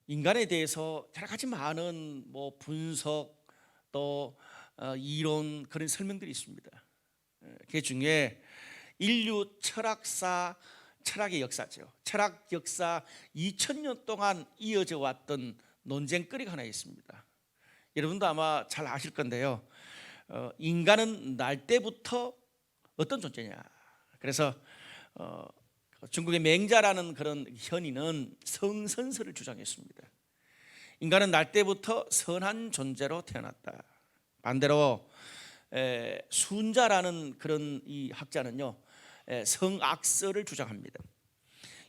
인간에 대해서 여러 가지 많은 분석 또 이론 그런 설명들이 있습니다. 그 중에 인류 철학사 철학의 역사죠. 철학 역사 2000년 동안 이어져 왔던 논쟁거리가 하나 있습니다. 여러분도 아마 잘 아실 건데요. 인간은 날 때부터 어떤 존재냐. 그래서 중국의 맹자라는 그런 현인은 성선설을 주장했습니다. 인간은 날 때부터 선한 존재로 태어났다. 반대로 순자라는 그런 이 학자는요, 성악설을 주장합니다.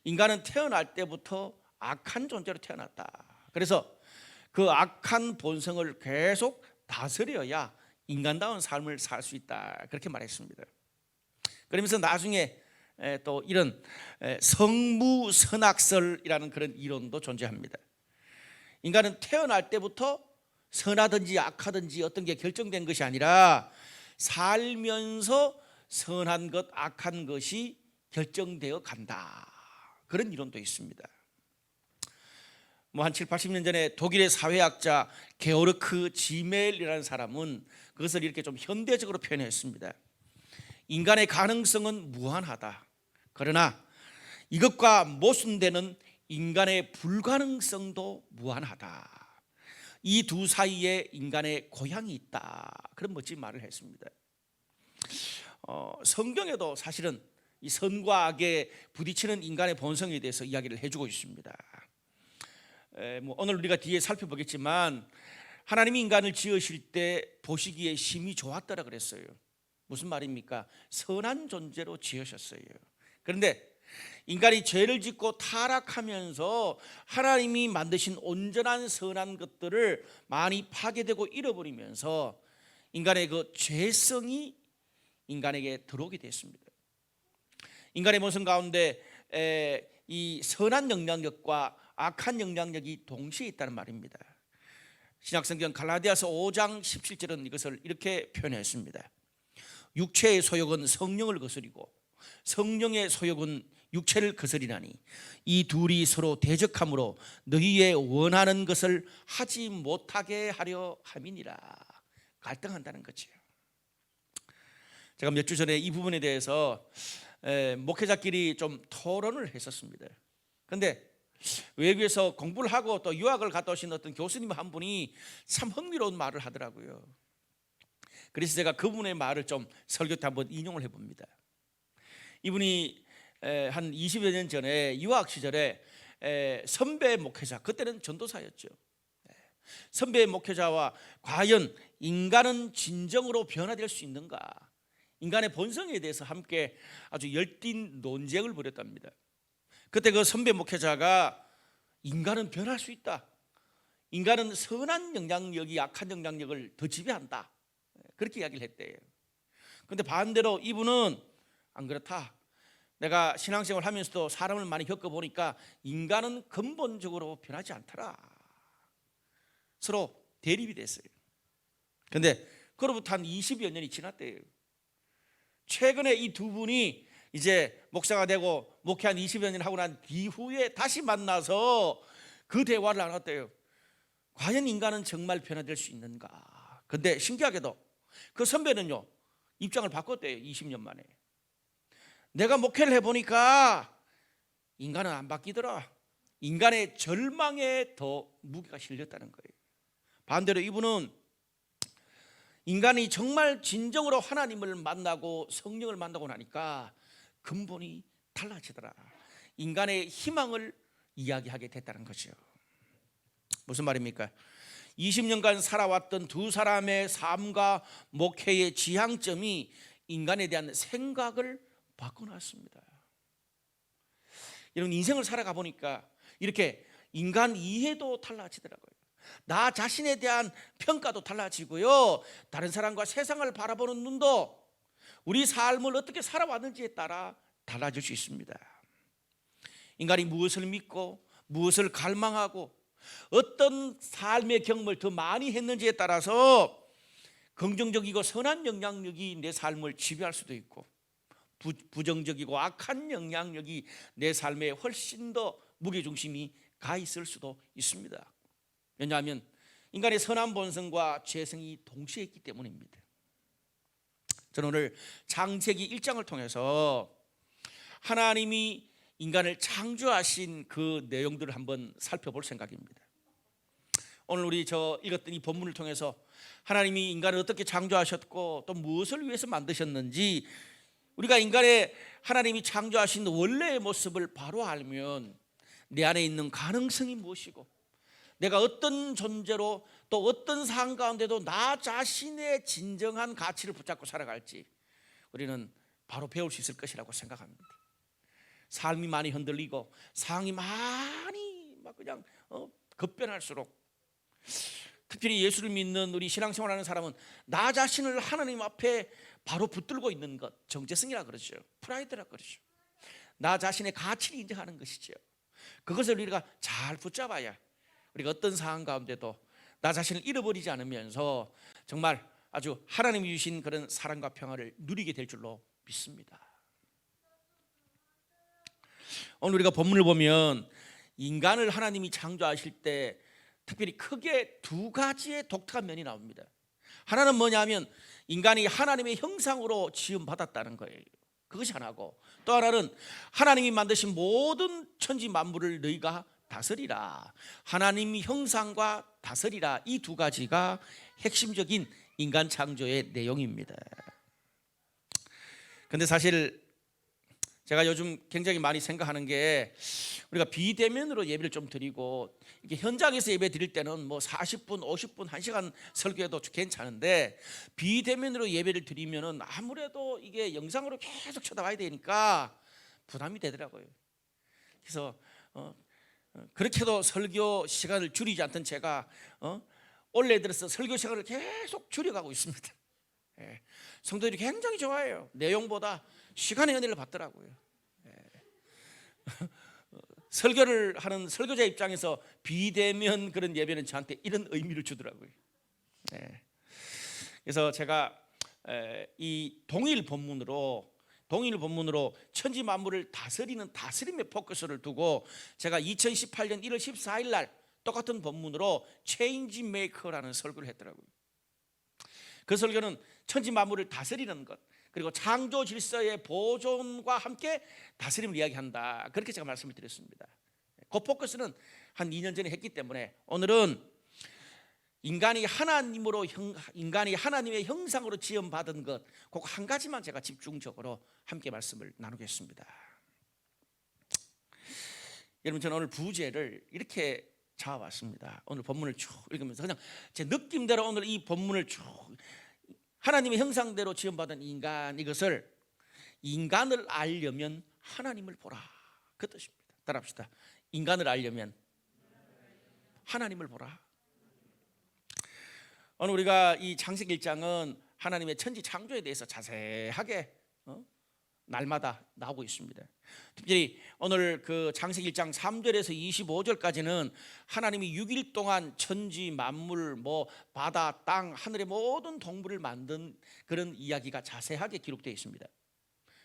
인간은 태어날 때부터 악한 존재로 태어났다. 그래서 그 악한 본성을 계속 다스려야 인간다운 삶을 살 수 있다. 그렇게 말했습니다. 그러면서 나중에 또 이런 성무선악설이라는 그런 이론도 존재합니다. 인간은 태어날 때부터 선하든지 악하든지 어떤 게 결정된 것이 아니라 살면서 선한 것, 악한 것이 결정되어 간다. 그런 이론도 있습니다. 한 7, 80년 전에 독일의 사회학자 게오르크 지멜이라는 사람은 그것을 이렇게 좀 현대적으로 표현했습니다. 인간의 가능성은 무한하다. 그러나 이것과 모순되는 인간의 불가능성도 무한하다. 이 두 사이에 인간의 고향이 있다. 그런 멋진 말을 했습니다. 성경에도 사실은 이 선과 악에 부딪히는 인간의 본성에 대해서 이야기를 해주고 있습니다. 오늘 우리가 뒤에 살펴보겠지만 하나님이 인간을 지으실 때 보시기에 심히 좋았더라 그랬어요. 무슨 말입니까? 선한 존재로 지으셨어요. 그런데 인간이 죄를 짓고 타락하면서 하나님이 만드신 온전한 선한 것들을 많이 파괴되고 잃어버리면서 인간의 그 죄성이 인간에게 들어오게 됐습니다. 인간의 본성 가운데 이 선한 영향력과 악한 영향력이 동시에 있다는 말입니다. 신약성경 갈라디아서 5장 17절은 이것을 이렇게 표현했습니다. 육체의 소욕은 성령을 거스리고 성령의 소욕은 육체를 거스리나니 이 둘이 서로 대적함으로 너희의 원하는 것을 하지 못하게 하려 함이니라. 갈등한다는 거죠. 제가 몇 주 전에 이 부분에 대해서 목회자끼리 좀 토론을 했었습니다. 그런데 외국에서 공부를 하고 또 유학을 갔다 오신 어떤 교수님 한 분이 참 흥미로운 말을 하더라고요. 그래서 제가 그분의 말을 좀 설교 때 한번 인용을 해봅니다. 이분이 한 20여 년 전에 유학 시절에 선배 목회자, 그때는 전도사였죠. 선배 목회자와 과연 인간은 진정으로 변화될 수 있는가, 인간의 본성에 대해서 함께 아주 열띤 논쟁을 벌였답니다. 그때 그 선배 목회자가 인간은 변할 수 있다, 인간은 선한 영향력이 악한 영향력을 더 지배한다, 그렇게 이야기를 했대요. 그런데 반대로 이분은 안 그렇다, 내가 신앙생활을 하면서도 사람을 많이 겪어보니까 인간은 근본적으로 변하지 않더라. 서로 대립이 됐어요. 그런데 그로부터 한 20여 년이 지났대요. 최근에 이 두 분이 이제 목사가 되고 목회 한 20여 년 하고 난 이후에 다시 만나서 그 대화를 나눴대요. 과연 인간은 정말 변화될 수 있는가. 그런데 신기하게도 그 선배는요, 입장을 바꿨대요. 20년 만에. 내가 목회를 해보니까 인간은 안 바뀌더라. 인간의 절망에 더 무게가 실렸다는 거예요. 반대로 이분은 인간이 정말 진정으로 하나님을 만나고 성령을 만나고 나니까 근본이 달라지더라. 인간의 희망을 이야기하게 됐다는 거죠. 무슨 말입니까? 20년간 살아왔던 두 사람의 삶과 목회의 지향점이 인간에 대한 생각을 바꿔놨습니다. 이런 인생을 살아가 보니까 이렇게 인간 이해도 달라지더라고요. 나 자신에 대한 평가도 달라지고요, 다른 사람과 세상을 바라보는 눈도 우리 삶을 어떻게 살아왔는지에 따라 달라질 수 있습니다. 인간이 무엇을 믿고 무엇을 갈망하고 어떤 삶의 경험을 더 많이 했는지에 따라서 긍정적이고 선한 영향력이 내 삶을 지배할 수도 있고, 부정적이고 악한 영향력이 내 삶에 훨씬 더 무게중심이 가 있을 수도 있습니다. 왜냐하면 인간의 선한 본성과 죄성이 동시에 있기 때문입니다. 저는 오늘 창세기 1장을 통해서 하나님이 인간을 창조하신 그 내용들을 한번 살펴볼 생각입니다. 오늘 우리 읽었던 이 본문을 통해서 하나님이 인간을 어떻게 창조하셨고 또 무엇을 위해서 만드셨는지, 우리가 인간의 하나님이 창조하신 원래의 모습을 바로 알면 내 안에 있는 가능성이 무엇이고 내가 어떤 존재로 또 어떤 상황 가운데도 나 자신의 진정한 가치를 붙잡고 살아갈지 우리는 바로 배울 수 있을 것이라고 생각합니다. 삶이 많이 흔들리고 상황이 많이 막 그냥 급변할수록, 특별히 예수를 믿는 우리 신앙생활하는 사람은 나 자신을 하나님 앞에 바로 붙들고 있는 것, 정체성이라 그러죠. 프라이드라 그러죠. 나 자신의 가치를 인정하는 것이죠. 그것을 우리가 잘 붙잡아야 우리가 어떤 상황 가운데도 나 자신을 잃어버리지 않으면서 정말 아주 하나님이 주신 그런 사랑과 평화를 누리게 될 줄로 믿습니다. 오늘 우리가 본문을 보면 인간을 하나님이 창조하실 때 특별히 크게 두 가지의 독특한 면이 나옵니다. 하나는 뭐냐면 인간이 하나님의 형상으로 지음받았다는 거예요. 그것이 하나고, 또 하나는 하나님이 만드신 모든 천지 만물을 너희가 다스리라. 하나님의 형상과 다스리라. 이 두 가지가 핵심적인 인간 창조의 내용입니다. 그런데 사실 제가 요즘 굉장히 많이 생각하는 게, 우리가 비대면으로 예배를 좀 드리고 이게 현장에서 예배 드릴 때는 뭐 40분, 50분, 1시간 설교해도 괜찮은데 비대면으로 예배를 드리면은 아무래도 이게 영상으로 계속 쳐다봐야 되니까 부담이 되더라고요. 그래서 그렇게도 설교 시간을 줄이지 않던 제가 올해 들어서 설교 시간을 계속 줄여가고 있습니다. 성도들이 굉장히 좋아해요. 내용보다 시간의 은혜를 받더라고요. 설교를 하는 설교자 입장에서 비대면 그런 예배는 저한테 이런 의미를 주더라고요. 그래서 제가 이 동일 본문으로 천지 만물을 다스리는 다스림의 포커스를 두고 제가 2018년 1월 14일 날 똑같은 본문으로 체인지 메이커라는 설교를 했더라고요. 그 설교는 천지 만물을 다스리는 것, 그리고 창조 질서의 보존과 함께 다스림을 이야기한다, 그렇게 제가 말씀을 드렸습니다. 그 포커스는 한 2년 전에 했기 때문에 오늘은 인간이 하나님의 형상으로 지음받은 것, 그 한 가지만 제가 집중적으로 함께 말씀을 나누겠습니다. 여러분, 저는 오늘 부제를 이렇게 잡아왔습니다. 오늘 본문을 쭉 읽으면서 그냥 제 느낌대로 오늘 이 본문을 쭉, 하나님의 형상대로 지음받은 인간, 이것을 인간을 알려면 하나님을 보라, 그 뜻입니다. 따라합시다. 인간을 알려면 하나님을 보라. 오늘 우리가 이 창세기 1장은 하나님의 천지 창조에 대해서 자세하게 날마다 나오고 있습니다. 특별히 오늘 그 창세기 1장 3절에서 25절까지는 하나님이 6일 동안 천지 만물, 뭐 바다, 땅, 하늘의 모든 동물을 만든 그런 이야기가 자세하게 기록되어 있습니다.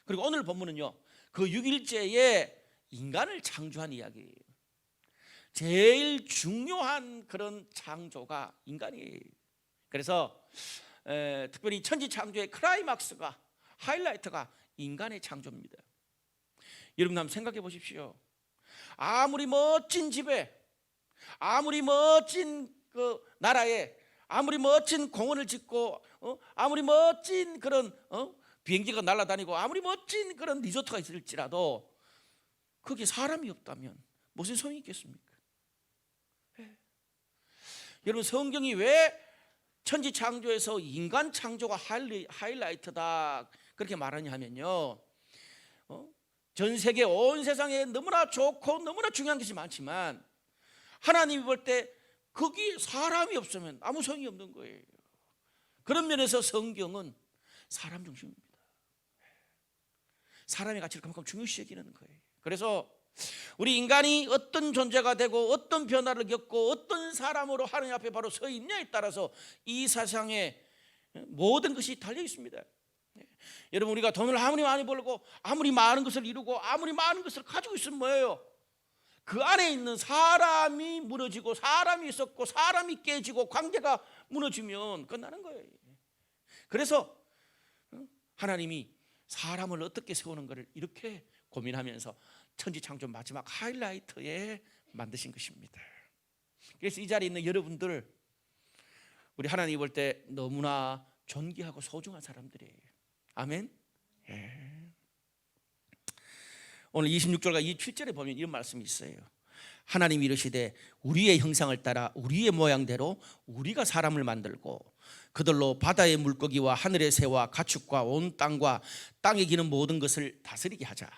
그리고 오늘 본문은요, 그 6일째에 인간을 창조한 이야기예요. 제일 중요한 그런 창조가 인간이에요. 그래서 특별히 천지 창조의 클라이막스가, 하이라이트가 인간의 창조입니다. 여러분 한번 생각해 보십시오. 아무리 멋진 집에, 아무리 멋진 그 나라에, 아무리 멋진 공원을 짓고, 아무리 멋진 그런 비행기가 날아다니고, 아무리 멋진 그런 리조트가 있을지라도 거기에 사람이 없다면 무슨 소용이 있겠습니까? 여러분, 성경이 왜 천지 창조에서 인간 창조가 하이라이트다 그렇게 말하냐 하면요, 전 세계 온 세상에 너무나 좋고 너무나 중요한 것이 많지만 하나님이 볼 때 거기 사람이 없으면 아무 소용이 없는 거예요. 그런 면에서 성경은 사람 중심입니다. 사람의 가치를 그만큼 중요시 여기는 거예요. 그래서 우리 인간이 어떤 존재가 되고 어떤 변화를 겪고 어떤 사람으로 하나님 앞에 바로 서 있냐에 따라서 이 세상에 모든 것이 달려 있습니다. 여러분, 우리가 돈을 아무리 많이 벌고 아무리 많은 것을 이루고 아무리 많은 것을 가지고 있으면 뭐예요? 그 안에 있는 사람이 무너지고 사람이 썩고 사람이 깨지고 관계가 무너지면 끝나는 거예요. 그래서 하나님이 사람을 어떻게 세우는 것을 이렇게 고민하면서 천지창조 마지막 하이라이트에 만드신 것입니다. 그래서 이 자리에 있는 여러분들, 우리 하나님 볼 때 너무나 존귀하고 소중한 사람들이에요. 아멘. 예. 오늘 26절과 27절에 보면 이런 말씀이 있어요. 하나님이 이르시되 우리의 형상을 따라 우리의 모양대로 우리가 사람을 만들고 그들로 바다의 물고기와 하늘의 새와 가축과 온 땅과 땅에 기는 모든 것을 다스리게 하자.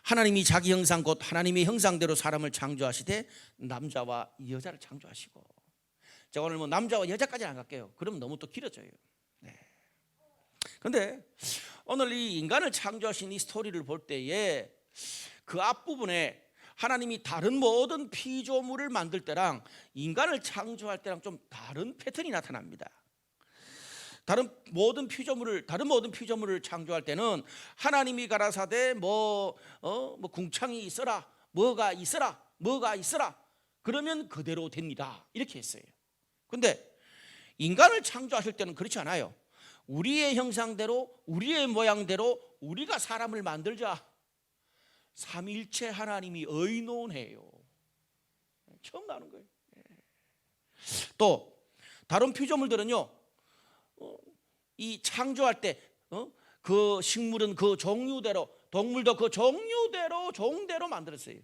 하나님이 자기 형상 곧 하나님의 형상대로 사람을 창조하시되 남자와 여자를 창조하시고. 제가 오늘 뭐 남자와 여자까지는 안 갈게요. 그러면 너무 또 길어져요. 그런데 오늘 이 인간을 창조하신 이 스토리를 볼 때에 그 앞부분에 하나님이 다른 모든 피조물을 만들 때랑 인간을 창조할 때랑 좀 다른 패턴이 나타납니다. 다른 모든 피조물을 창조할 때는 하나님이 가라사대 뭐 궁창이 있어라, 뭐가 있어라 그러면 그대로 됩니다, 이렇게 했어요. 근데 인간을 창조하실 때는 그렇지 않아요. 우리의 형상대로 우리의 모양대로 우리가 사람을 만들자. 삼위일체 하나님이 의논해요. 처음 나오는 거예요. 또 다른 피조물들은요, 이 창조할 때 그 식물은 그 종류대로, 동물도 그 종대로 만들었어요.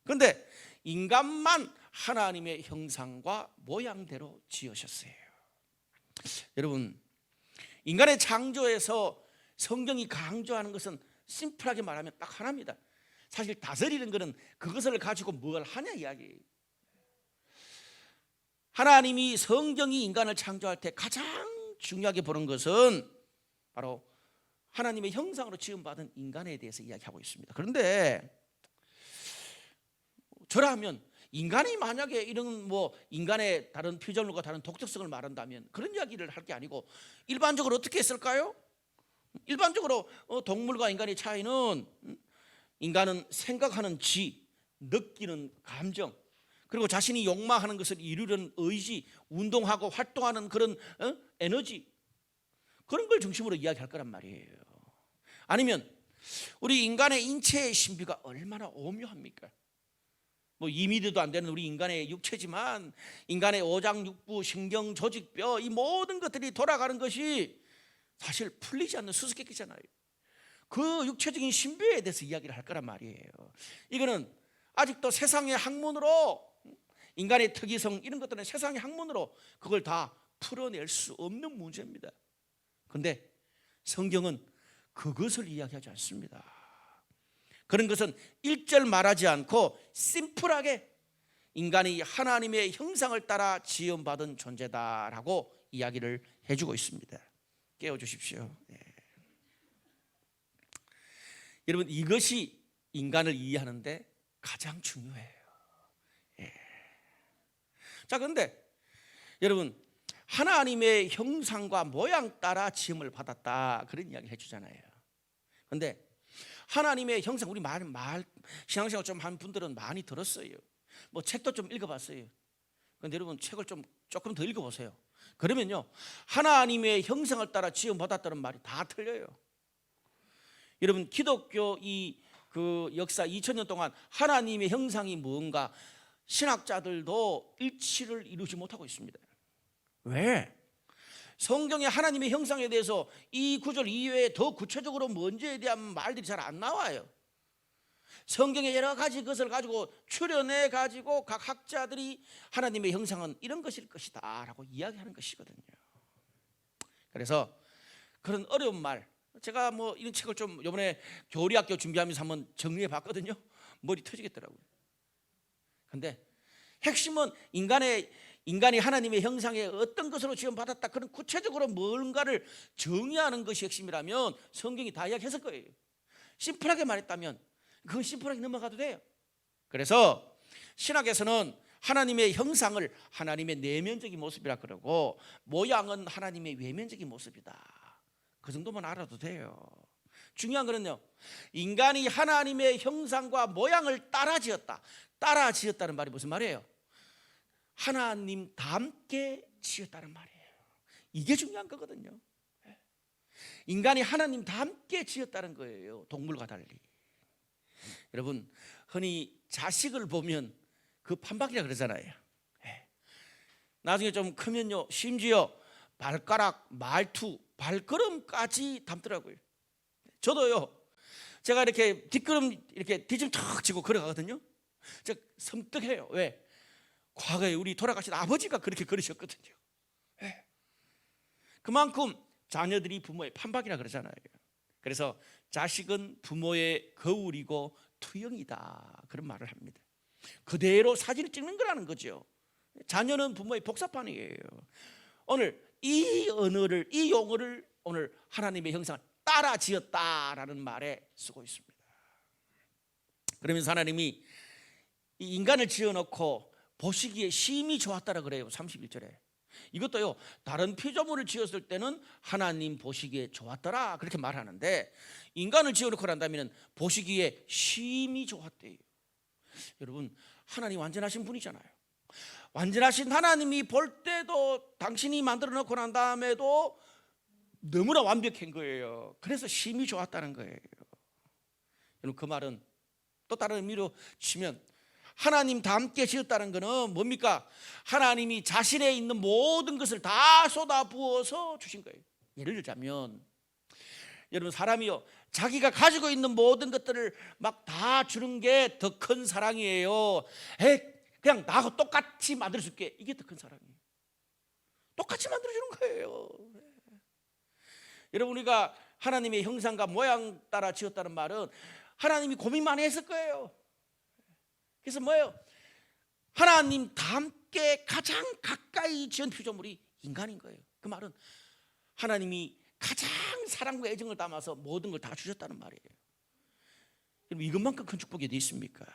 그런데 인간만 하나님의 형상과 모양대로 지으셨어요. 여러분, 인간의 창조에서 성경이 강조하는 것은 심플하게 말하면 딱 하나입니다. 사실 다스리는 것은 그것을 가지고 뭘 하냐 이야기예요. 하나님이 성경이 인간을 창조할 때 가장 중요하게 보는 것은 바로 하나님의 형상으로 지음받은 인간에 대해서 이야기하고 있습니다. 그런데 저라면 인간이 만약에 이런 인간의 다른 피조물과 다른 독특성을 말한다면 그런 이야기를 할 게 아니고 일반적으로 어떻게 했을까요? 일반적으로 동물과 인간의 차이는 인간은 생각하는 지, 느끼는 감정, 그리고 자신이 욕망하는 것을 이루려는 의지, 운동하고 활동하는 그런 에너지, 그런 걸 중심으로 이야기할 거란 말이에요. 아니면 우리 인간의 인체의 신비가 얼마나 오묘합니까? 이미도도 안 되는 우리 인간의 육체지만 인간의 오장육부, 신경, 조직, 뼈, 이 모든 것들이 돌아가는 것이 사실 풀리지 않는 수수께끼잖아요. 그 육체적인 신비에 대해서 이야기를 할 거란 말이에요. 이거는 아직도 세상의 학문으로, 인간의 특이성 이런 것들은 세상의 학문으로 그걸 다 풀어낼 수 없는 문제입니다. 그런데 성경은 그것을 이야기하지 않습니다. 그런 것은 1절 말하지 않고 심플하게 인간이 하나님의 형상을 따라 지음받은 존재다라고 이야기를 해주고 있습니다. 깨워주십시오. 여러분, 이것이 인간을 이해하는데 가장 중요해요. 자, 그런데 여러분, 하나님의 형상과 모양 따라 지음을 받았다, 그런 이야기를 해주잖아요. 그런데 하나님의 형상, 우리 신앙생활 좀 한 분들은 많이 들었어요. 책도 좀 읽어봤어요. 그런데 여러분, 책을 조금 더 읽어보세요. 그러면요, 하나님의 형상을 따라 지음받았다는 말이 다 틀려요. 여러분, 기독교 그 역사 2000년 동안 하나님의 형상이 뭔가 신학자들도 일치를 이루지 못하고 있습니다. 왜? 성경에 하나님의 형상에 대해서 이 구절 이외에 더 구체적으로 뭔지에 대한 말들이 잘 안 나와요. 성경의 여러 가지 것을 가지고 추려내 가지고 각 학자들이 하나님의 형상은 이런 것일 것이다 라고 이야기하는 것이거든요. 그래서 그런 어려운 말, 제가 이런 책을 좀 이번에 교리학교 준비하면서 한번 정리해 봤거든요. 머리 터지겠더라고요. 근데 핵심은 인간이 하나님의 형상에 어떤 것으로 지음받았다, 그런 구체적으로 뭔가를 정의하는 것이 핵심이라면 성경이 다 이야기했을 거예요. 심플하게 말했다면 그건 심플하게 넘어가도 돼요. 그래서 신학에서는 하나님의 형상을 하나님의 내면적인 모습이라 그러고 모양은 하나님의 외면적인 모습이다, 그 정도만 알아도 돼요. 중요한 거는요, 인간이 하나님의 형상과 모양을 따라 지었다. 따라 지었다는 말이 무슨 말이에요? 하나님 닮게 지었다는 말이에요. 이게 중요한 거거든요. 인간이 하나님 닮게 지었다는 거예요. 동물과 달리. 여러분, 흔히 자식을 보면 그 판박이라 그러잖아요. 나중에 좀 크면요, 심지어 발가락, 말투, 발걸음까지 닮더라고요. 저도요, 제가 이렇게 뒷걸음 이렇게 뒤좀 턱 치고 걸어가거든요. 제가 섬뜩해요. 왜? 과거에 우리 돌아가신 아버지가 그렇게 걸으셨거든요. 그만큼 자녀들이 부모의 판박이라 그러잖아요. 그래서 자식은 부모의 거울이고 투영이다, 그런 말을 합니다. 그대로 사진을 찍는 거라는 거죠. 자녀는 부모의 복사판이에요. 오늘 이 언어를, 이 용어를 오늘 하나님의 형상을 따라 지었다라는 말에 쓰고 있습니다. 그러면서 하나님이 이 인간을 지어놓고 보시기에 심히 좋았다라 그래요. 31절에. 이것도요, 다른 피조물을 지었을 때는 하나님 보시기에 좋았더라 그렇게 말하는데, 인간을 지어놓고 난다면 보시기에 심히 좋았대요. 여러분, 하나님 완전하신 분이잖아요. 완전하신 하나님이 볼 때도 당신이 만들어 놓고 난 다음에도 너무나 완벽한 거예요. 그래서 심히 좋았다는 거예요. 여러분, 그 말은 또 다른 의미로 치면 하나님 다 함께 지었다는 것은 뭡니까? 하나님이 자신에 있는 모든 것을 다 쏟아부어서 주신 거예요. 예를 들자면, 여러분, 사람이요, 자기가 가지고 있는 모든 것들을 막 다 주는 게 더 큰 사랑이에요. 그냥 나하고 똑같이 만들 수 있게, 이게 더 큰 사랑이에요. 똑같이 만들어주는 거예요. 여러분, 우리가 하나님의 형상과 모양 따라 지었다는 말은 하나님이 고민 많이 했을 거예요. 그래서 뭐예요? 하나님 다 함께 가장 가까이 지은 피조물이 인간인 거예요. 그 말은 하나님이 가장 사랑과 애정을 담아서 모든 걸 다 주셨다는 말이에요. 여러분, 이것만큼 큰 축복이 어디 있습니까?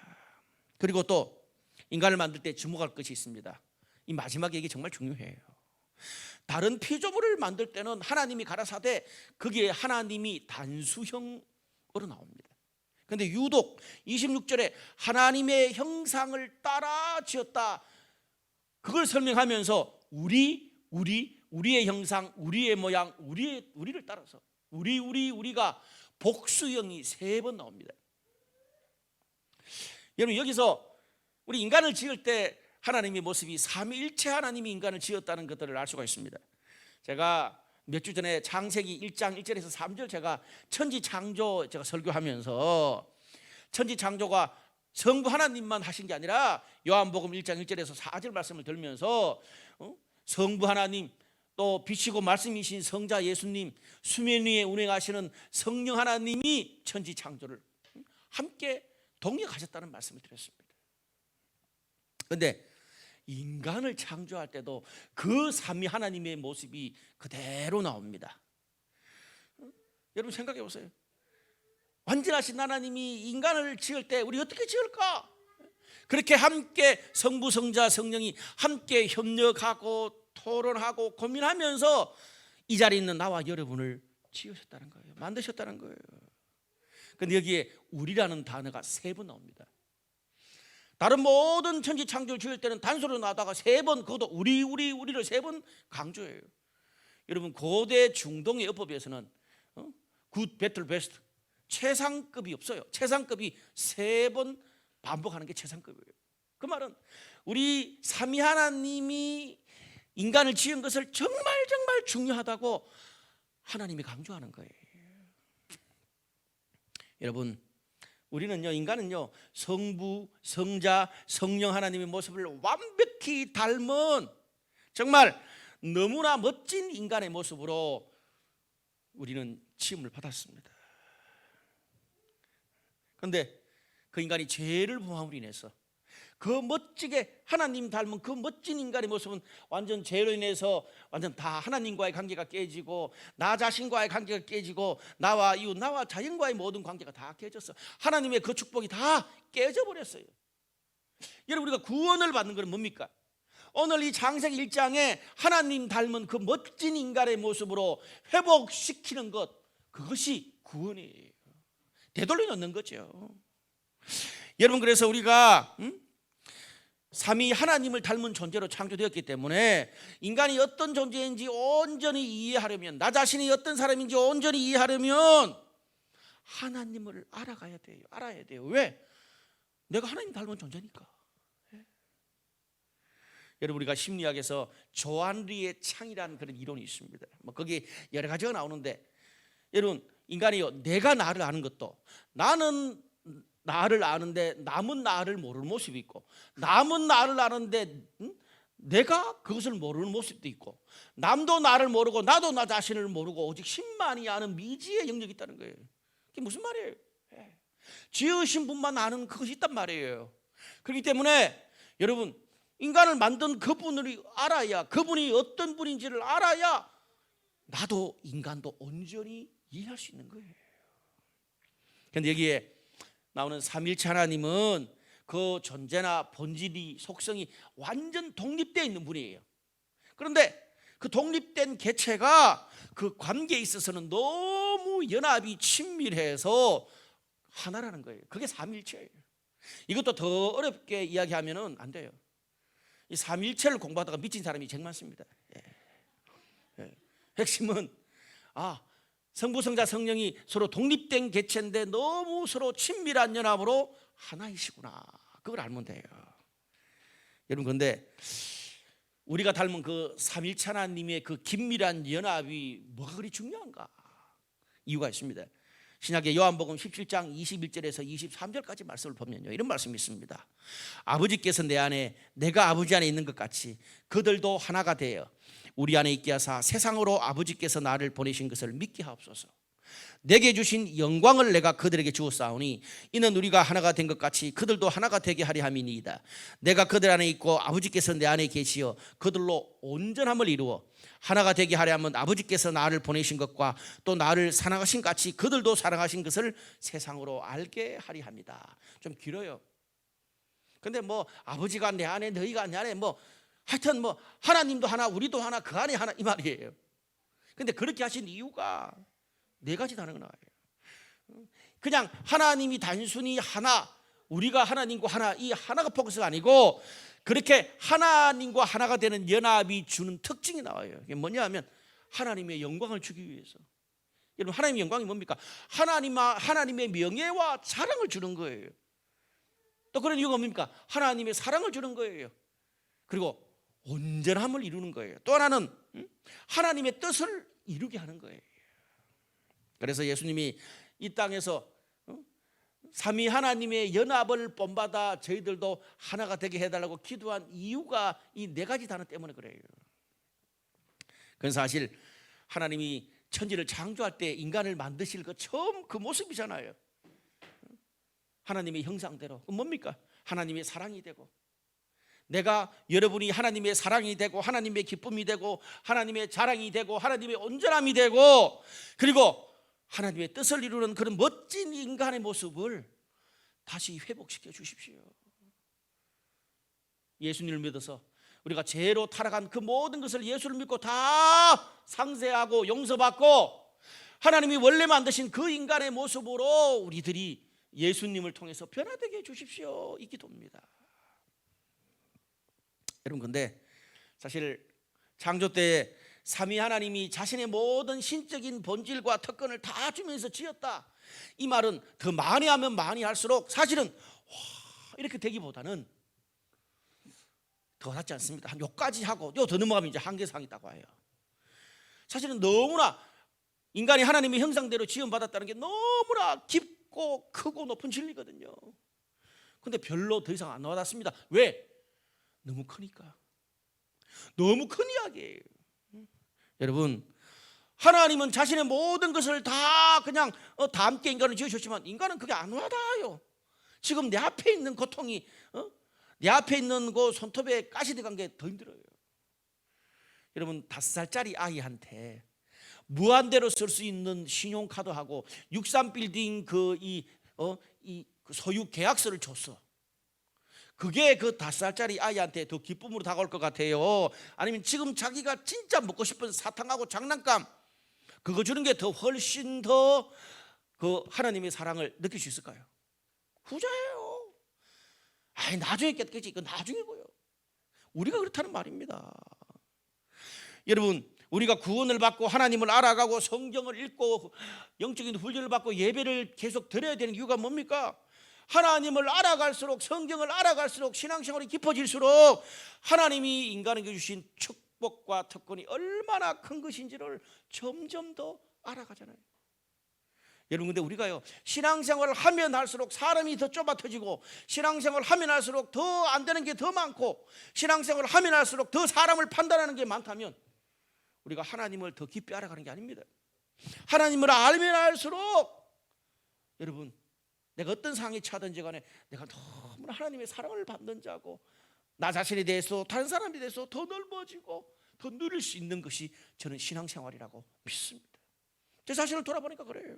그리고 또 인간을 만들 때 주목할 것이 있습니다. 이 마지막 얘기 정말 중요해요. 다른 피조물을 만들 때는 하나님이 가라사대 거기에 하나님이 단수형으로 나옵니다. 그런데 유독 26절에 하나님의 형상을 따라 지었다, 그걸 설명하면서 우리의 형상, 우리의 모양, 우리를 따라서 우리가 복수형이 3번 나옵니다. 여러분, 여기서 우리 인간을 지을 때 하나님의 모습이 삼위일체 하나님이 인간을 지었다는 것들을 알 수가 있습니다. 제가 몇 주 전에 창세기 1장 1절에서 3절 제가 천지창조 제가 설교하면서 천지창조가 성부 하나님만 하신 게 아니라 요한복음 1장 1절에서 4절 말씀을 들면서 성부 하나님, 또 빛이고 말씀이신 성자 예수님, 수면 위에 운행하시는 성령 하나님이 천지창조를 함께 동역하셨다는 말씀을 드렸습니다. 그런데 인간을 창조할 때도 그 삼위 하나님의 모습이 그대로 나옵니다. 여러분, 생각해 보세요. 완전하신 하나님이 인간을 지을 때 우리 어떻게 지을까? 그렇게 함께 성부, 성자, 성령이 함께 협력하고 토론하고 고민하면서 이 자리에 있는 나와 여러분을 지으셨다는 거예요. 만드셨다는 거예요. 그런데 여기에 우리라는 단어가 3번 나옵니다. 다른 모든 천지 창조를 지을 때는 단수로 나다가 3번, 그것도 우리를 3번 강조해요. 여러분, 고대 중동의 어법에서는 굿, 배틀, 베스트, 최상급이 없어요. 최상급이 3번 반복하는 게 최상급이에요. 그 말은 우리 삼위 하나님이 인간을 지은 것을 정말 중요하다고 하나님이 강조하는 거예요. 여러분, 우리는요, 인간은요, 성부, 성자, 성령 하나님의 모습을 완벽히 닮은 정말 너무나 멋진 인간의 모습으로 우리는 지음을 받았습니다. 그런데 그 인간이 죄를 범함으로 인해서 그 멋지게 하나님 닮은 그 멋진 인간의 모습은 완전 죄로 인해서 완전 다 하나님과의 관계가 깨지고 나 자신과의 관계가 깨지고 나와 이웃, 나와 자연과의 모든 관계가 다 깨졌어. 하나님의 그 축복이 다 깨져버렸어요. 여러분, 우리가 구원을 받는 건 뭡니까? 오늘 이 창세기 1장에 하나님 닮은 그 멋진 인간의 모습으로 회복시키는 것, 그것이 구원이에요. 되돌려 놓는 거죠. 여러분, 그래서 우리가 삼위 하나님을 닮은 존재로 창조되었기 때문에 인간이 어떤 존재인지 온전히 이해하려면, 나 자신이 어떤 사람인지 온전히 이해하려면 하나님을 알아야 돼요. 왜? 내가 하나님 닮은 존재니까. 여러분, 우리가 심리학에서 조안리의 창이라는 그런 이론이 있습니다. 뭐 거기 여러 가지가 나오는데, 여러분, 인간이요, 내가 나를 아는 것도, 나는 나를 아는데 남은 나를 모르는 모습이 있고, 남은 나를 아는데 내가 그것을 모르는 모습도 있고, 남도 나를 모르고 나도 나 자신을 모르고 오직 신만이 아는 미지의 영역이 있다는 거예요. 그게 무슨 말이에요? 지으신 분만 아는 그것이 있단 말이에요. 그렇기 때문에 여러분, 인간을 만든 그분을 알아야, 그분이 어떤 분인지를 알아야 나도 인간도 온전히 이해할 수 있는 거예요. 그런데 여기에 나오는 삼일체 하나님은 그 존재나 본질이, 속성이 완전 독립되어 있는 분이에요. 그런데 그 독립된 개체가 그 관계에 있어서는 너무 연합이 친밀해서 하나라는 거예요. 그게 삼일체예요. 이것도 더 어렵게 이야기하면 안 돼요. 이 삼일체를 공부하다가 미친 사람이 제일 많습니다. 핵심은 성부, 성자, 성령이 서로 독립된 개체인데 너무 서로 친밀한 연합으로 하나이시구나, 그걸 알면 돼요. 여러분, 그런데 우리가 닮은 그 삼일체 하나님의 그 긴밀한 연합이 뭐가 그리 중요한가? 이유가 있습니다. 신약의 요한복음 17장 21절에서 23절까지 말씀을 보면요, 이런 말씀이 있습니다. 아버지께서 내 안에, 내가 아버지 안에 있는 것 같이 그들도 하나가 되어 우리 안에 있게 하사 세상으로 아버지께서 나를 보내신 것을 믿게 하옵소서. 내게 주신 영광을 내가 그들에게 주었사오니 이는 우리가 하나가 된 것 같이 그들도 하나가 되게 하려 함이니이다. 내가 그들 안에 있고 아버지께서 내 안에 계시어 그들로 온전함을 이루어 하나가 되게 하려 하면 아버지께서 나를 보내신 것과 또 나를 사랑하신 같이 그들도 사랑하신 것을 세상으로 알게 하려 합니다. 좀 길어요. 근데 뭐 아버지가 내 안에, 너희가 내 안에, 뭐 하여튼 뭐 하나님도 하나, 우리도 하나, 그 안에 하나, 이 말이에요. 근데 그렇게 하신 이유가 네 가지 다른 거 나와요. 그냥 하나님이 단순히 하나, 우리가 하나님과 하나, 이 하나가 포커스가 아니고 그렇게 하나님과 하나가 되는 연합이 주는 특징이 나와요. 이게 뭐냐 하면 하나님의 영광을 주기 위해서. 여러분, 하나님의 영광이 뭡니까? 하나님의 명예와 자랑을 주는 거예요. 또 그런 이유가 뭡니까? 하나님의 사랑을 주는 거예요. 그리고 온전함을 이루는 거예요. 또 하나는 하나님의 뜻을 이루게 하는 거예요. 그래서 예수님이 이 땅에서 삼위 하나님의 연합을 본받아 저희들도 하나가 되게 해달라고 기도한 이유가 이 네 가지 단어 때문에 그래요. 그건 사실 하나님이 천지를 창조할 때 인간을 만드실 그 처음 그 모습이잖아요. 하나님의 형상대로. 그건 뭡니까? 하나님의 사랑이 되고, 내가 여러분이 하나님의 사랑이 되고 하나님의 기쁨이 되고 하나님의 자랑이 되고 하나님의 온전함이 되고, 그리고 하나님의 뜻을 이루는 그런 멋진 인간의 모습을 다시 회복시켜 주십시오. 예수님을 믿어서 우리가 죄로 타락한 그 모든 것을 예수를 믿고 다 상쇄하고 용서받고 하나님이 원래 만드신 그 인간의 모습으로 우리들이 예수님을 통해서 변화되게 해 주십시오, 이 기도입니다. 여러분, 근데 사실 창조 때 삼위 하나님이 자신의 모든 신적인 본질과 특권을 다 주면서 지었다, 이 말은 더 많이 하면 많이 할수록 사실은 이렇게 되기보다는 더 낫지 않습니다. 한 요까지 하고 요 더 넘어가면 이제 한계사항이 있다고 해요. 사실은 너무나 인간이 하나님의 형상대로 지음받았다는 게 너무나 깊고 크고 높은 진리거든요. 근데 별로 더 이상 안 와닿습니다. 왜? 너무 크니까. 너무 큰 이야기예요. 여러분, 하나님은 자신의 모든 것을 다 그냥 다 함께 인간을 지으셨지만 인간은 그게 안 와닿아요. 지금 내 앞에 있는 고통이 내 앞에 있는 그 손톱에 가시 들어간 게 더 힘들어요. 여러분, 5살짜리 아이한테 무한대로 쓸 수 있는 신용카드하고 63빌딩 그 소유 계약서를 줬어. 그게 그 5살짜리 아이한테 더 기쁨으로 다가올 것 같아요? 아니면 지금 자기가 진짜 먹고 싶은 사탕하고 장난감 그거 주는 게 더 훨씬 더 그 하나님의 사랑을 느낄 수 있을까요? 후자예요. 아니 나중에 깨닫겠지. 이건 나중이고요. 우리가 그렇다는 말입니다. 여러분, 우리가 구원을 받고 하나님을 알아가고 성경을 읽고 영적인 훈련을 받고 예배를 계속 드려야 되는 이유가 뭡니까? 하나님을 알아갈수록, 성경을 알아갈수록, 신앙생활이 깊어질수록 하나님이 인간에게 주신 축복과 특권이 얼마나 큰 것인지를 점점 더 알아가잖아요. 여러분, 근데 우리가요, 신앙생활을 하면 할수록 사람이 더 좁아터지고, 신앙생활을 하면 할수록 더 안 되는 게 더 많고, 신앙생활을 하면 할수록 더 사람을 판단하는 게 많다면 우리가 하나님을 더 깊이 알아가는 게 아닙니다. 하나님을 알면 알수록 여러분, 내가 어떤 상황에 처하든지 간에 내가 너무나 하나님의 사랑을 받는 자고, 나 자신에 대해서 다른 사람에 대해서 더 넓어지고 더 누릴 수 있는 것이 저는 신앙생활이라고 믿습니다. 제 자신을 돌아보니까 그래요.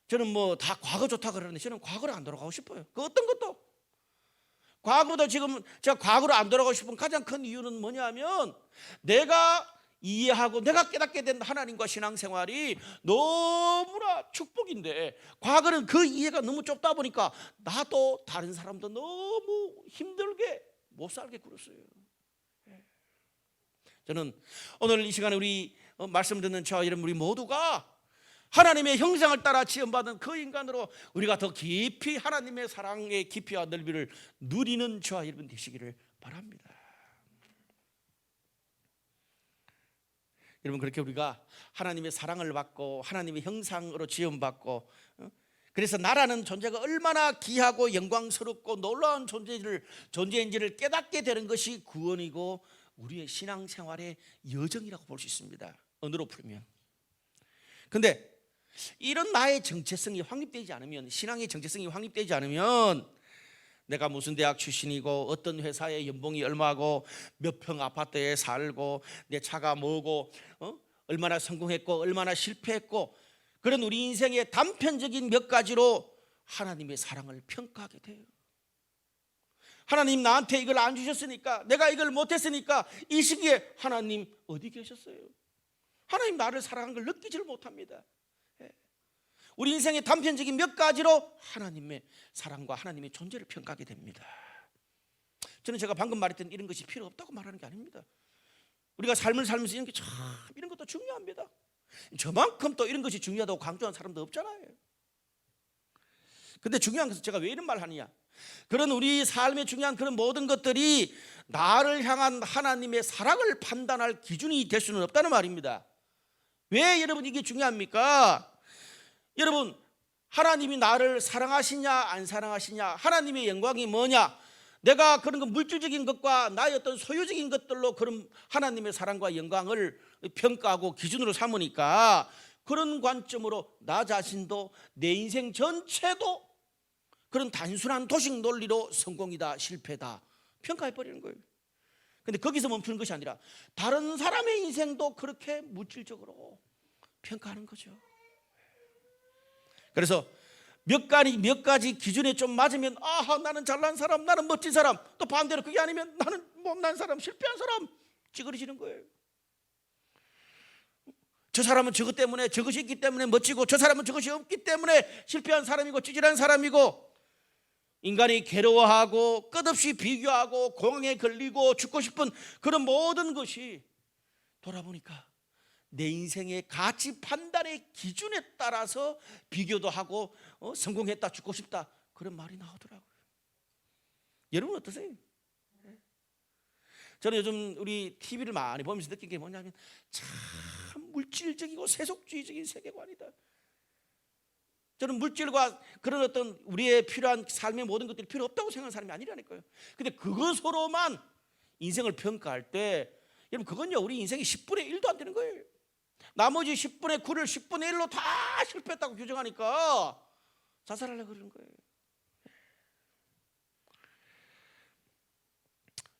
저는 뭐 다 과거 좋다 그러는데 저는 과거로 안 돌아가고 싶어요. 그 어떤 것도. 과거보다 지금 제가 과거로 안 돌아가고 싶은 가장 큰 이유는 뭐냐면, 내가 이해하고 내가 깨닫게 된 하나님과 신앙생활이 너무나 축복인데, 과거는 그 이해가 너무 좁다 보니까 나도 다른 사람도 너무 힘들게 못 살게 굴었어요. 저는 오늘 이 시간에 우리 말씀 듣는 저와 여러분, 우리 모두가 하나님의 형상을 따라 지음받은 그 인간으로 우리가 더 깊이 하나님의 사랑의 깊이와 넓이를 누리는 저와 여러분 되시기를 바랍니다. 여러분, 그렇게 우리가 하나님의 사랑을 받고 하나님의 형상으로 지음받고, 그래서 나라는 존재가 얼마나 귀하고 영광스럽고 놀라운 존재인지를 깨닫게 되는 것이 구원이고 우리의 신앙생활의 여정이라고 볼 수 있습니다. 언어로 풀면. 그런데 이런 나의 정체성이 확립되지 않으면, 신앙의 정체성이 확립되지 않으면, 내가 무슨 대학 출신이고 어떤 회사의 연봉이 얼마고 몇 평 아파트에 살고 내 차가 뭐고 얼마나 성공했고 얼마나 실패했고, 그런 우리 인생의 단편적인 몇 가지로 하나님의 사랑을 평가하게 돼요. 하나님 나한테 이걸 안 주셨으니까, 내가 이걸 못했으니까 이 시기에 하나님 어디 계셨어요? 하나님 나를 사랑한 걸 느끼지를 못합니다. 우리 인생의 단편적인 몇 가지로 하나님의 사랑과 하나님의 존재를 평가하게 됩니다. 저는 제가 방금 말했던 이런 것이 필요 없다고 말하는 게 아닙니다. 우리가 삶을 살면서 이런 게 참, 이런 것도 중요합니다. 저만큼 또 이런 것이 중요하다고 강조하는 사람도 없잖아요. 근데 중요한 것은, 제가 왜 이런 말 하느냐, 그런 우리 삶에 중요한 그런 모든 것들이 나를 향한 하나님의 사랑을 판단할 기준이 될 수는 없다는 말입니다. 왜 여러분 이게 중요합니까? 여러분, 하나님이 나를 사랑하시냐 안 사랑하시냐, 하나님의 영광이 뭐냐, 내가 그런 거 물질적인 것과 나의 어떤 소유적인 것들로 그런 하나님의 사랑과 영광을 평가하고 기준으로 삼으니까, 그런 관점으로 나 자신도 내 인생 전체도 그런 단순한 도식 논리로 성공이다 실패다 평가해버리는 거예요. 근데 거기서 멈추는 것이 아니라 다른 사람의 인생도 그렇게 물질적으로 평가하는 거죠. 그래서 몇 가지 기준에 좀 맞으면, 아하, 나는 잘난 사람, 나는 멋진 사람, 또 반대로 그게 아니면 나는 못난 사람, 실패한 사람 찌그러지는 거예요. 저 사람은 저것 때문에, 저것이 있기 때문에 멋지고, 저 사람은 저것이 없기 때문에 실패한 사람이고 찌질한 사람이고, 인간이 괴로워하고 끝없이 비교하고 공황에 걸리고 죽고 싶은 그런 모든 것이 돌아보니까 내 인생의 가치 판단의 기준에 따라서 비교도 하고 성공했다, 죽고 싶다, 그런 말이 나오더라고요. 여러분 어떠세요? 저는 요즘 우리 TV를 많이 보면서 느낀 게 뭐냐면, 참 물질적이고 세속주의적인 세계관이다. 저는 물질과 그런 어떤 우리의 필요한 삶의 모든 것들이 필요 없다고 생각하는 사람이 아니라니까요. 근데 그것으로만 인생을 평가할 때, 여러분 그건요, 우리 인생의 10분의 1도 안 되는 거예요. 나머지 10분의 9를 10분의 1로 다 실패했다고 규정하니까 자살하려고 그러는 거예요.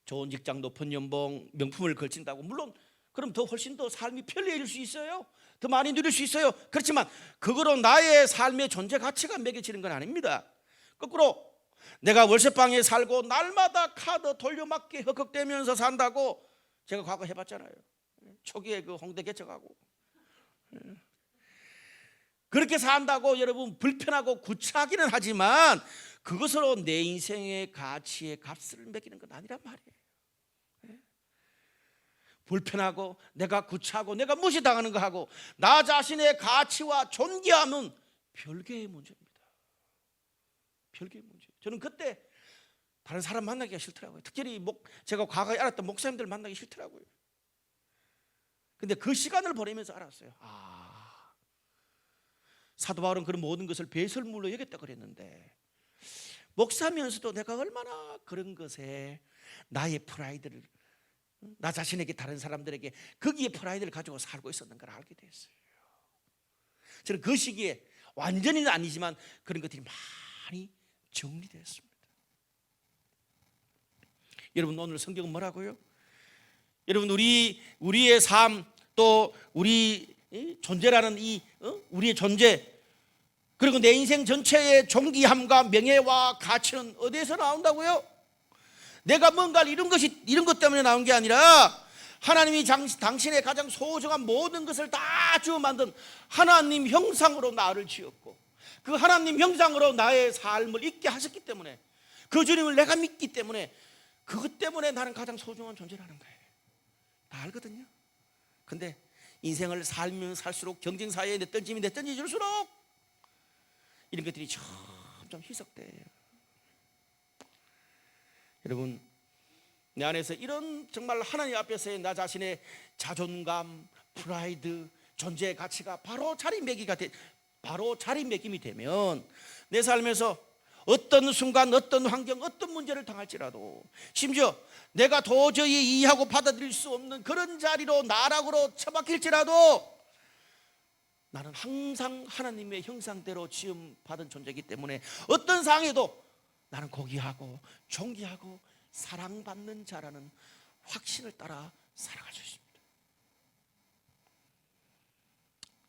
좋은 직장, 높은 연봉, 명품을 걸친다고, 물론 그럼 더 훨씬 더 삶이 편리해질 수 있어요. 더 많이 누릴 수 있어요. 그렇지만 그거로 나의 삶의 존재 가치가 매겨지는 건 아닙니다. 거꾸로 내가 월세방에 살고 날마다 카드 돌려막기 헉헉대면서 산다고, 제가 과거 해봤잖아요. 초기에 그 홍대 개척하고, 그렇게 산다고 여러분 불편하고 구차하기는 하지만 그것으로 내 인생의 가치의 값을 매기는 건 아니란 말이에요. 불편하고 내가 구차하고 내가 무시당하는 거 하고 나 자신의 가치와 존귀함은 별개의 문제입니다. 별개의 문제. 저는 그때 다른 사람 만나기가 싫더라고요. 특별히 제가 과거에 알았던 목사님들 만나기 싫더라고요. 근데 그 시간을 보내면서 알았어요. 사도 바울은 그런 모든 것을 배설물로 여겼다 그랬는데 목사면서도 내가 얼마나 그런 것에 나의 프라이드를, 나 자신에게 다른 사람들에게 거기에 프라이드를 가지고 살고 있었는 걸 알게 됐어요. 저는 그 시기에 완전히는 아니지만 그런 것들이 많이 정리됐습니다. 여러분 오늘 성경은 뭐라고요? 여러분 우리의 삶 또 우리 존재라는 우리의 존재 그리고 내 인생 전체의 존귀함과 명예와 가치는 어디에서 나온다고요? 내가 뭔가를 이룬 것 때문에 나온 게 아니라 하나님이 당신의 가장 소중한 모든 것을 다 주어 만든 하나님 형상으로 나를 지었고 그 하나님 형상으로 나의 삶을 있게 하셨기 때문에 그 주님을 내가 믿기 때문에 그것 때문에 나는 가장 소중한 존재라는 거예요. 다 알거든요. 근데 인생을 살면 살수록 경쟁사회에 내 던져질수록 이런 것들이 점점 희석돼요. 여러분 내 안에서 이런 정말 하나님 앞에서의 나 자신의 자존감, 프라이드, 존재의 가치가 바로 자리매김이 되면 내 삶에서 어떤 순간 어떤 환경 어떤 문제를 당할지라도 심지어 내가 도저히 이해하고 받아들일 수 없는 그런 자리로 나락으로 처박힐지라도 나는 항상 하나님의 형상대로 지음받은 존재이기 때문에 어떤 상황에도 나는 고귀하고 존귀하고 사랑받는 자라는 확신을 따라 살아갈 수 있습니다.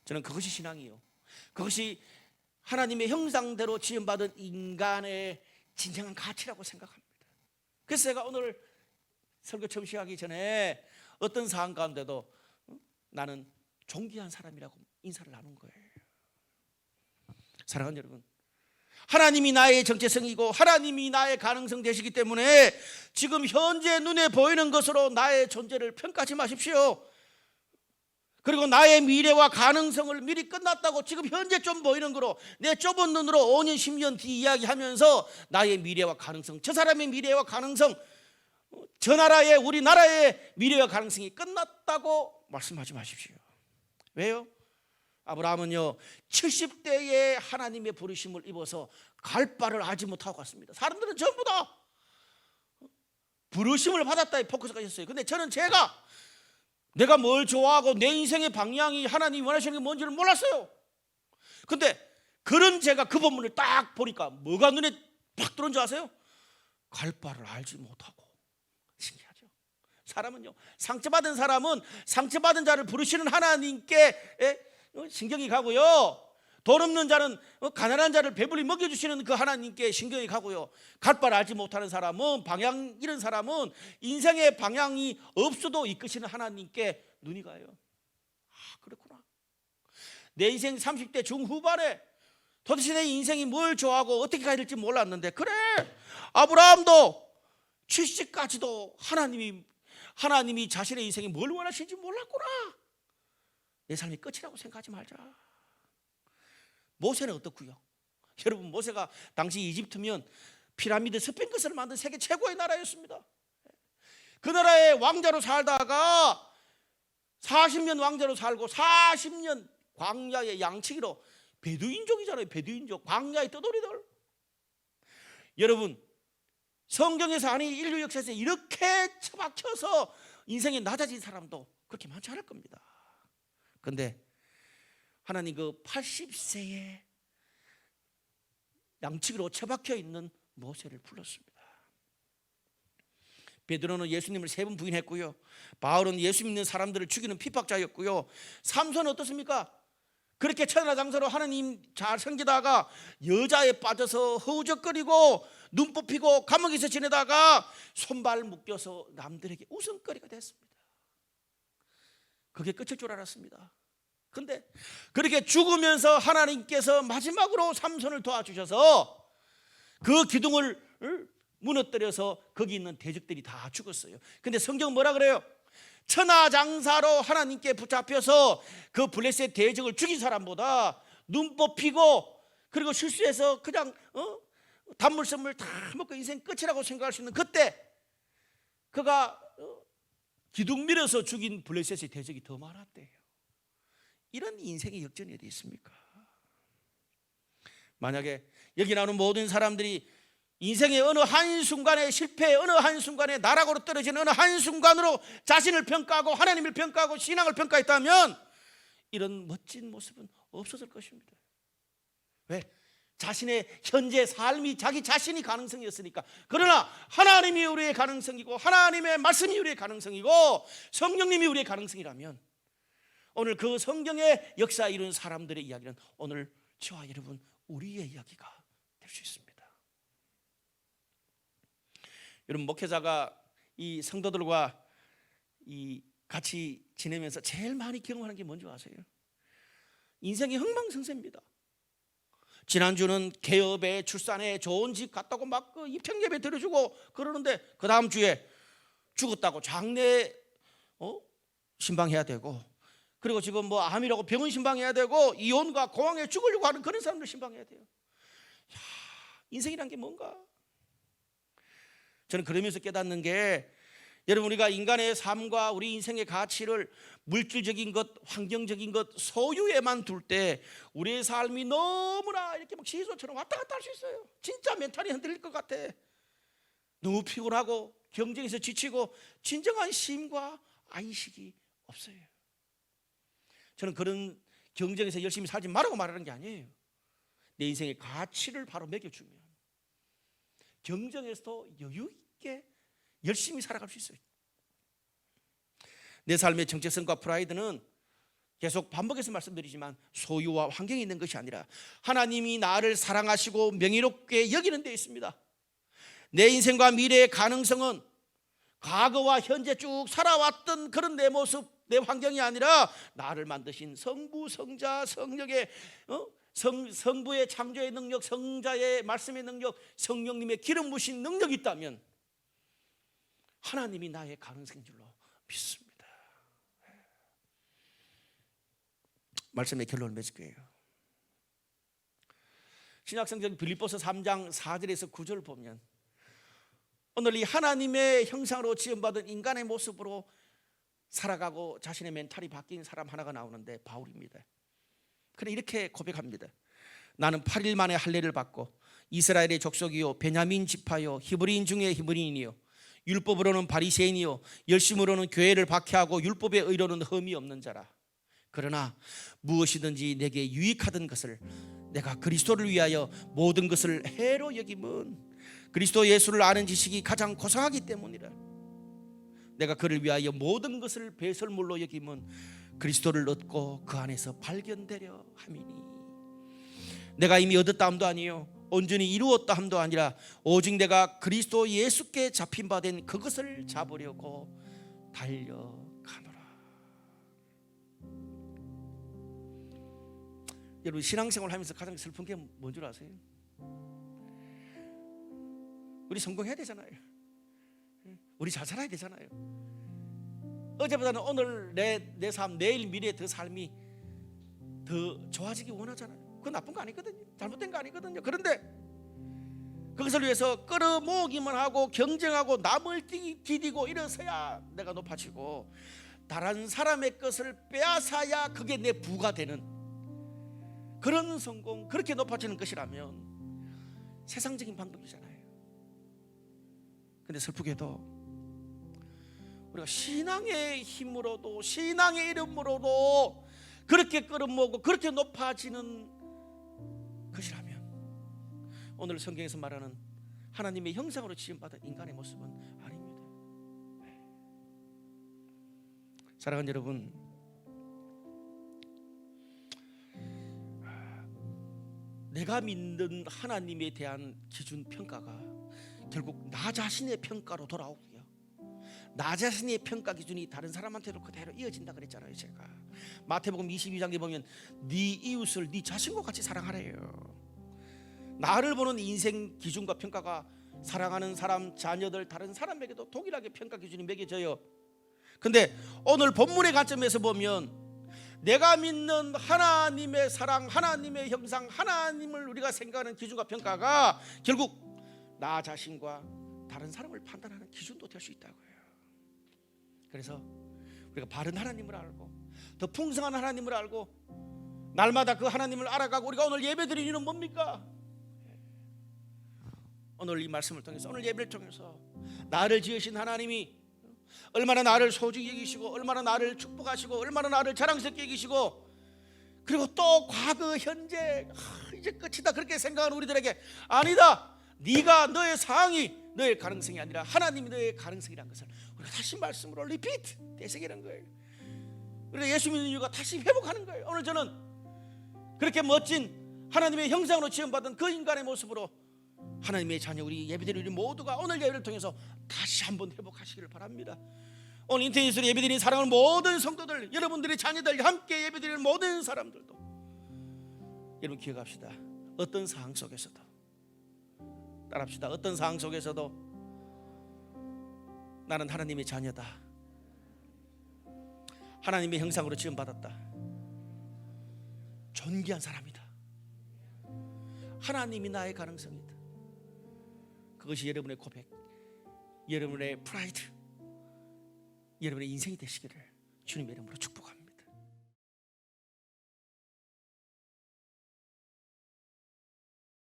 저는 그것이 신앙이요, 그것이 하나님의 형상대로 지음받은 인간의 진정한 가치라고 생각합니다. 그래서 제가 오늘 설교 처음 시작하기 전에 어떤 상황 가운데도 나는 존귀한 사람이라고 인사를 나눈 거예요. 사랑하는 여러분, 하나님이 나의 정체성이고 하나님이 나의 가능성 되시기 때문에 지금 현재 눈에 보이는 것으로 나의 존재를 평가하지 마십시오. 그리고 나의 미래와 가능성을 미리 끝났다고 지금 현재 좀 보이는 거로 내 좁은 눈으로 5년 10년 뒤 이야기하면서 나의 미래와 가능성, 저 사람의 미래와 가능성, 저 나라의 우리나라의 미래와 가능성이 끝났다고 말씀하지 마십시오. 왜요? 아브라함은요 70대에 하나님의 부르심을 입어서 갈 바를 알지 못하고 갔습니다. 사람들은 전부 다 부르심을 받았다에 포커스가 있었어요. 근데 저는 내가 뭘 좋아하고 내 인생의 방향이 하나님이 원하시는 게 뭔지를 몰랐어요. 근데 그런 제가 그 본문을 딱 보니까 뭐가 눈에 팍 들어온 줄 아세요? 갈 바를 알지 못하고. 신기하죠. 사람은요, 상처받은 사람은 상처받은 자를 부르시는 하나님께 신경이 가고요, 돈 없는 자는 가난한 자를 배불리 먹여주시는 그 하나님께 신경이 가고요, 갈 바를 알지 못하는 사람은, 방향 잃은 사람은 인생의 방향이 없어도 이끄시는 하나님께 눈이 가요. 그렇구나. 내 인생 30대 중후반에 도대체 내 인생이 뭘 좋아하고 어떻게 가야 될지 몰랐는데, 그래, 아브라함도 70까지도 하나님이 자신의 인생에 뭘 원하시는지 몰랐구나. 내 삶이 끝이라고 생각하지 말자. 모세는 어떻고요? 여러분, 모세가 당시 이집트면 피라미드 스핑크스를 만든 세계 최고의 나라였습니다. 그 나라의 왕자로 살다가 40년 왕자로 살고 40년 광야의 양치기로, 베두인족이잖아요. 베두인족, 광야의 떠돌이들. 여러분, 성경에서 아니 인류 역사에서 이렇게 처박혀서 인생이 낮아진 사람도 그렇게 많지 않을 겁니다. 그런데 하나님 그 80세에 양치기로 처박혀 있는 모세를 불렀습니다. 베드로는 예수님을 3번 부인했고요, 바울은 예수 믿는 사람들을 죽이는 핍박자였고요, 삼손은 어떻습니까? 그렇게 천하장사로 하나님 잘 섬기다가 여자에 빠져서 허우적거리고 눈 뽑히고 감옥에서 지내다가 손발 묶여서 남들에게 웃음거리가 됐습니다. 그게 끝일 줄 알았습니다. 근데 그렇게 죽으면서 하나님께서 마지막으로 삼손을 도와주셔서 그 기둥을 무너뜨려서 거기 있는 대적들이 다 죽었어요. 근데 성경 뭐라 그래요? 천하장사로 하나님께 붙잡혀서 그 블레셋 대적을 죽인 사람보다 눈 뽑히고 그리고 실수해서 그냥 단물 선물 다 먹고 인생 끝이라고 생각할 수 있는 그때 그가 기둥 밀어서 죽인 블레셋의 대적이 더 많았대요. 이런 인생의 역전이 어디 있습니까? 만약에 여기 나오는 모든 사람들이 인생의 어느 한순간에 실패, 어느 한순간에 나락으로 떨어진 어느 한순간으로 자신을 평가하고 하나님을 평가하고 신앙을 평가했다면 이런 멋진 모습은 없어질 것입니다. 왜? 자신의 현재 삶이 자기 자신이 가능성이었으니까. 그러나 하나님이 우리의 가능성이고 하나님의 말씀이 우리의 가능성이고 성령님이 우리의 가능성이라면 오늘 그 성경의 역사에 이룬 사람들의 이야기는 오늘 저와 여러분 우리의 이야기가 될 수 있습니다. 여러분 목회자가 이 성도들과 같이 지내면서 제일 많이 경험하는 게 뭔지 아세요? 인생이 흥망성쇠입니다. 지난주는 개업에 출산에 좋은 집 갔다고 막 그 입창예배 드려주고 그러는데 그 다음 주에 죽었다고 장례 신방해야 되고 그리고 지금 뭐 암이라고 병원 신방해야 되고 이혼과 공황에 죽으려고 하는 그런 사람들 신방해야 돼요. 야, 인생이란 게 뭔가? 저는 그러면서 깨닫는 게 여러분 우리가 인간의 삶과 우리 인생의 가치를 물질적인 것, 환경적인 것, 소유에만 둘 때 우리의 삶이 너무나 이렇게 막 시소처럼 왔다 갔다 할 수 있어요. 진짜 멘탈이 흔들릴 것 같아. 너무 피곤하고 경쟁에서 지치고 진정한 쉼과 안식이 없어요. 저는 그런 경쟁에서 열심히 살지 말라고 말하는 게 아니에요. 내 인생의 가치를 바로 매겨주면 경쟁에서도 여유 있게 열심히 살아갈 수 있어요. 내 삶의 정체성과 프라이드는 계속 반복해서 말씀드리지만 소유와 환경이 있는 것이 아니라 하나님이 나를 사랑하시고 명예롭게 여기는 데 있습니다. 내 인생과 미래의 가능성은 과거와 현재 쭉 살아왔던 그런 내 모습, 내 환경이 아니라 나를 만드신 성부, 성자, 성령의 성부의 창조의 능력, 성자의 말씀의 능력, 성령님의 기름 부으신 능력이 있다면 하나님이 나의 가능성인 줄로 믿습니다. 말씀의 결론을 맺을 거예요. 신약성경 빌립보서 3장 4절에서 9절을 보면 오늘 이 하나님의 형상으로 지음받은 인간의 모습으로 살아가고 자신의 멘탈이 바뀐 사람 하나가 나오는데 바울입니다. 그래 이렇게 고백합니다. 나는 8일 만에 할례를 받고 이스라엘의 족속이요 베냐민 지파요 히브리인 중에 히브리인이요 율법으로는 바리새인이요 열심으로는 교회를 박해하고 율법의 의로는 흠이 없는 자라. 그러나 무엇이든지 내게 유익하던 것을 내가 그리스도를 위하여 모든 것을 해로 여김은 그리스도 예수를 아는 지식이 가장 고상하기 때문이라. 내가 그를 위하여 모든 것을 배설물로 여김은 그리스도를 얻고 그 안에서 발견되려 함이니 내가 이미 얻었다 함도 아니요 온전히 이루었다 함도 아니라 오직 내가 그리스도 예수께 잡힌 바 된 그것을 잡으려고 달려가노라. 여러분 신앙생활 하면서 가장 슬픈 게 뭔 줄 아세요? 우리 성공해야 되잖아요. 우리 잘 살아야 되잖아요. 어제보다는 오늘 내 삶, 내일 미래 더 삶이 더 좋아지기 원하잖아요. 그건 나쁜 거 아니거든요. 잘못된 거 아니거든요. 그런데 그것을 위해서 끌어모으기만 하고 경쟁하고 남을 디디고 이래서야 내가 높아지고 다른 사람의 것을 빼앗아야 그게 내 부가 되는 그런 성공, 그렇게 높아지는 것이라면 세상적인 방법이잖아요. 근데 슬프게도 우리가 신앙의 힘으로도 신앙의 이름으로도 그렇게 끌어모으고 그렇게 높아지는 것이라면 오늘 성경에서 말하는 하나님의 형상으로 지음받은 인간의 모습은 아닙니다. 사랑하는 여러분, 내가 믿는 하나님에 대한 기준 평가가 결국 나 자신의 평가로 돌아오고요 나 자신의 평가 기준이 다른 사람한테도 그대로 이어진다 그랬잖아요. 제가 마태복음 22장에 보면 네 이웃을 네 자신과 같이 사랑하래요. 나를 보는 인생 기준과 평가가 사랑하는 사람, 자녀들, 다른 사람에게도 동일하게 평가 기준이 매겨져요. 근데 오늘 본문의 관점에서 보면 내가 믿는 하나님의 사랑, 하나님의 형상, 하나님을 우리가 생각하는 기준과 평가가 결국 나 자신과 다른 사람을 판단하는 기준도 될 수 있다고 해요. 그래서 우리가 바른 하나님을 알고 더 풍성한 하나님을 알고 날마다 그 하나님을 알아가고 우리가 오늘 예배드리는 이유는 뭡니까? 오늘 이 말씀을 통해서, 오늘 예배를 통해서 나를 지으신 하나님이 얼마나 나를 소중히 여기시고 얼마나 나를 축복하시고 얼마나 나를 자랑스럽게 여기시고 그리고 또 과거 현재 이제 끝이다 그렇게 생각하는 우리들에게 아니다, 네가 너의 상황이 너의 가능성이 아니라 하나님이 너의 가능성이라는 것을 우리가 다시 말씀으로 리피트 되새기는 거예요. 우리가 예수 믿는 이유가 다시 회복하는 거예요. 오늘 저는 그렇게 멋진 하나님의 형상으로 지음받은 그 인간의 모습으로 하나님의 자녀 우리 예배드리는 우리 모두가 오늘 예배를 통해서 다시 한번 회복하시기를 바랍니다. 오늘 인터넷으로 예배드리는 사랑하는 모든 성도들, 여러분들의 자녀들, 함께 예배드리는 모든 사람들도 여러분 기억합시다. 어떤 상황 속에서도 따라합시다. 어떤 상황 속에서도 나는 하나님의 자녀다. 하나님의 형상으로 지음받았다. 존귀한 사람이다. 하나님이 나의 가능성이다. 그것이 여러분의 고백, 여러분의 프라이드, 여러분의 인생이 되시기를 주님의 이름으로 축복합니다.